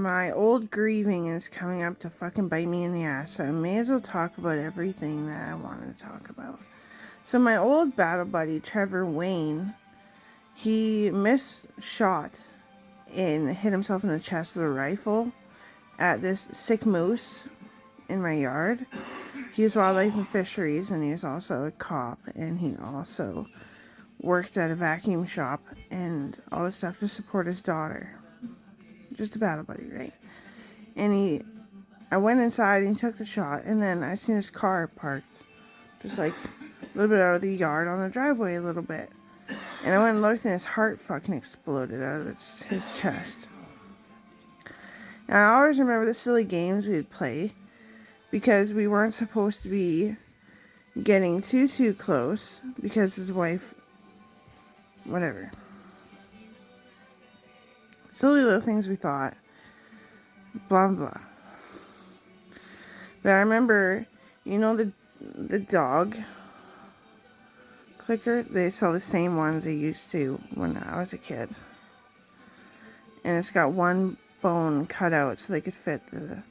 my old grieving is coming up to fucking bite me in the ass, so I may as well talk about everything that I wanted to talk about. So my old battle buddy, Trevor Wayne, he missed shot and hit himself in the chest with a rifle at this sick moose in my yard. He was wildlife and fisheries, and he was also a cop, and he also worked at a vacuum shop and all this stuff to support his daughter. Just a battle buddy, right? And I went inside and he took the shot, and then I seen his car parked just like a little bit out of the yard on the driveway a little bit. And I went and looked, and his heart fucking exploded out of his chest. And I always remember the silly games we'd play, because we weren't supposed to be getting too close, because his wife, whatever. Silly little things we thought. Blah, blah. But I remember, you know the dog clicker? They sell the same ones they used to when I was a kid. And it's got one bone cut out so they could fit the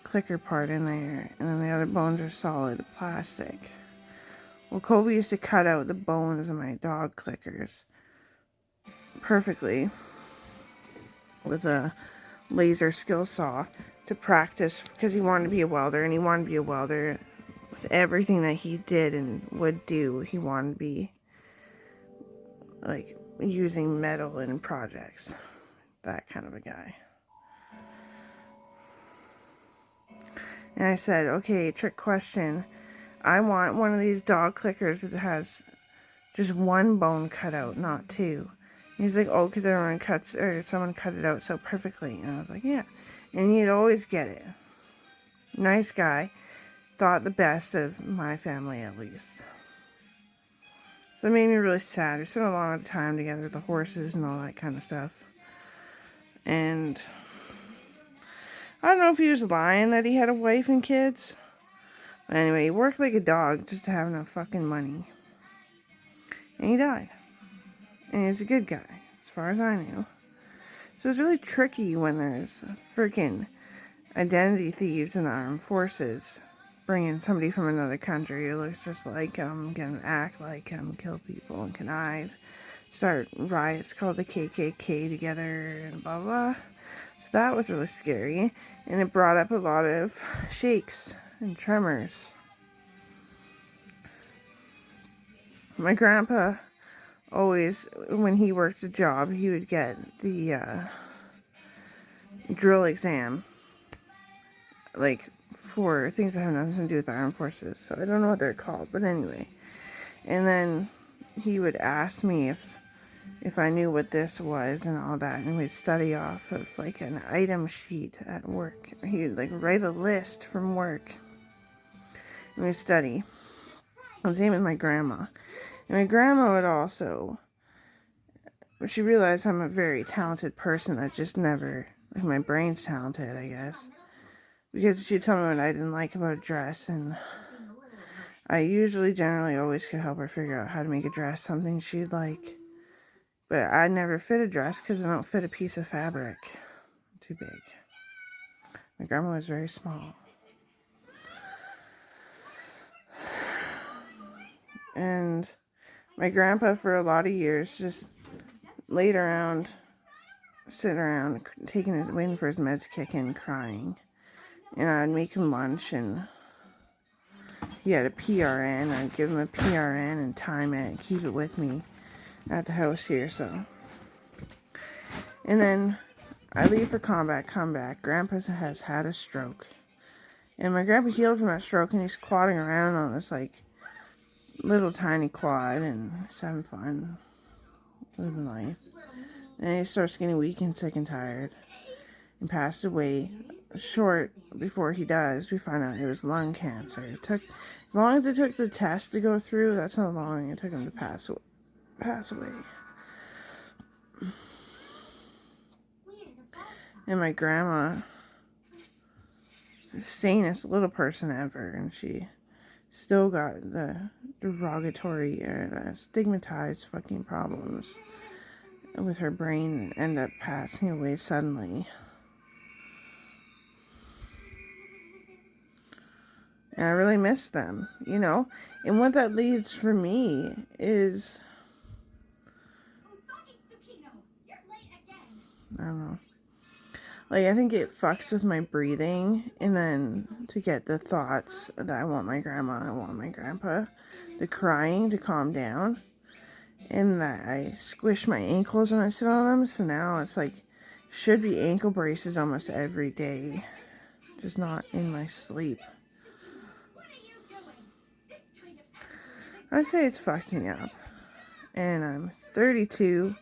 clicker part in there. And then the other bones are solid plastic. Well, Kobe used to cut out the bones of my dog clickers perfectly with a laser skill saw to practice, because he wanted to be a welder, and he wanted to be a welder with everything that he did and would do. He wanted to be like using metal in projects, that kind of a guy. And I said, okay, trick question, I want one of these dog clickers that has just one bone cut out, not two. And he's like, oh, because someone cut it out so perfectly. And I was like, yeah. And he'd always get it. Nice guy. Thought the best of my family, at least. So it made me really sad. We spent a lot of time together with the horses and all that kind of stuff. And I don't know if he was lying that he had a wife and kids. But anyway, he worked like a dog just to have enough fucking money. And he died. And he was a good guy, as far as I knew. So it's really tricky when there's freaking identity thieves in the armed forces bringing somebody from another country who looks just like him, can act like him, kill people, and connive, start riots called the KKK together, and blah blah. So that was really scary, and it brought up a lot of shakes and tremors. My grandpa always, when he worked a job, he would get the drill exam, like for things that have nothing to do with the armed forces. So I don't know what they're called, but anyway. And then he would ask me if I knew what this was and all that, and we'd study off of like an item sheet at work. He would like write a list from work, and we'd study. I was same with my grandma. And my grandma would also, she realized I'm a very talented person that just never, like my brain's talented, I guess. Because she'd tell me what I didn't like about a dress, and I generally always could help her figure out how to make a dress something she'd like. But I never fit a dress because I don't fit a piece of fabric. Too big. My grandma was very small. And my grandpa, for a lot of years, just laid around, sitting around, waiting for his meds to kick in, crying. And I'd make him lunch, and he had a PRN. I'd give him a PRN and time it and keep it with me at the house here, so. And then I leave for combat, come back. Grandpa has had a stroke. And my grandpa healed from that stroke, and he's quadding around on this, like, little tiny quad, and he's having fun, living life. And he starts getting weak and sick and tired, and passed away. Short before he does, we find out it was lung cancer. As long as it took the test to go through, that's how long it took him to pass away. And my grandma, the sanest little person ever, and she still got the derogatory or stigmatized fucking problems with her brain, and ended up passing away suddenly. And I really miss them, you know? And what that leads for me is, I don't know. Like, I think it fucks with my breathing, and then to get the thoughts that I want my grandma, I want my grandpa, the crying to calm down, and that I squish my ankles when I sit on them, so now it's like, should be ankle braces almost every day, just not in my sleep. I'd say it's fucked me up, and I'm 32.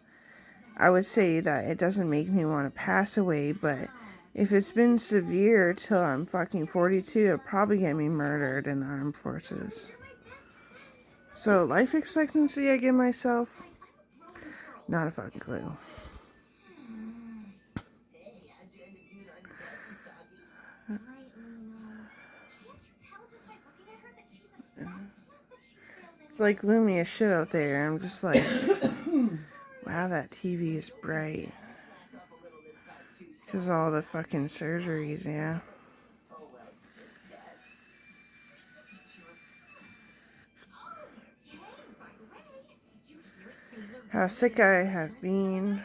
I would say that it doesn't make me want to pass away, but if it's been severe till I'm fucking 42, it'll probably get me murdered in the armed forces. So, life expectancy I give myself, not a fucking clue. It's like gloomy as shit out there. I'm just like, wow, that TV is bright. Because all the fucking surgeries, yeah. How sick I have been.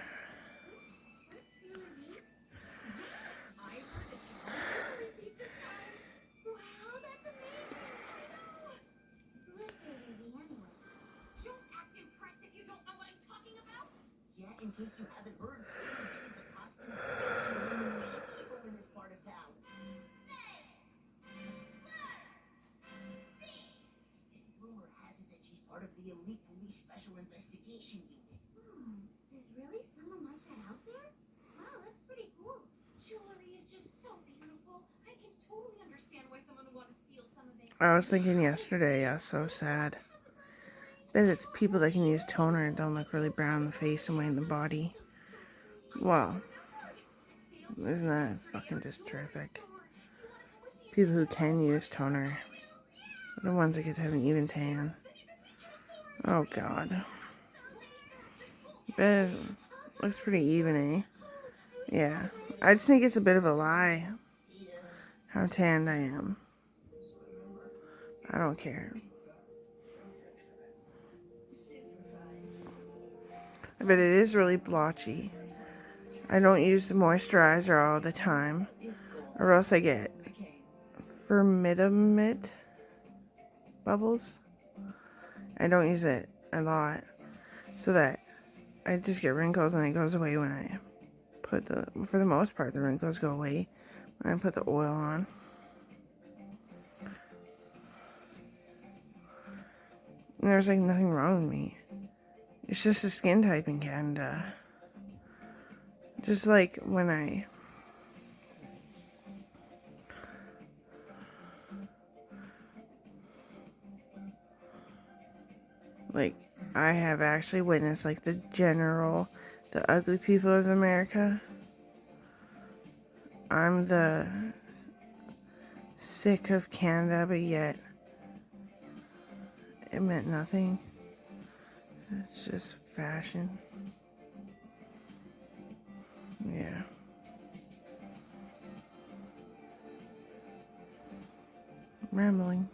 In case you haven't heard, Sadie B is a costume designer who's pretty evil in this part of town. Rumor has it that she's part of the elite police special investigation unit. There's really someone like that out there? Wow, that's pretty cool. Jewelry is just so beautiful. I can totally understand why someone would want to steal some of it. I was thinking yesterday, so sad. Bet it's people that can use toner and don't look really brown in the face and white in the body. Wow. Isn't that fucking just terrific? People who can use toner are the ones that get to have an even tan. Oh god. Bet it looks pretty even, eh? Yeah. I just think it's a bit of a lie how tanned I am. I don't care. But it is really blotchy. I don't use the moisturizer all the time, or else I get vermidomid bubbles. I don't use it a lot, so that I just get wrinkles and it goes away when I put for the most part, the wrinkles go away when I put the oil on. And there's like nothing wrong with me. It's just a skin type in Canada. Just like when I have actually witnessed like the ugly people of America. I'm the sick of Canada, but yet it meant nothing. It's just fashion. Yeah. Rambling.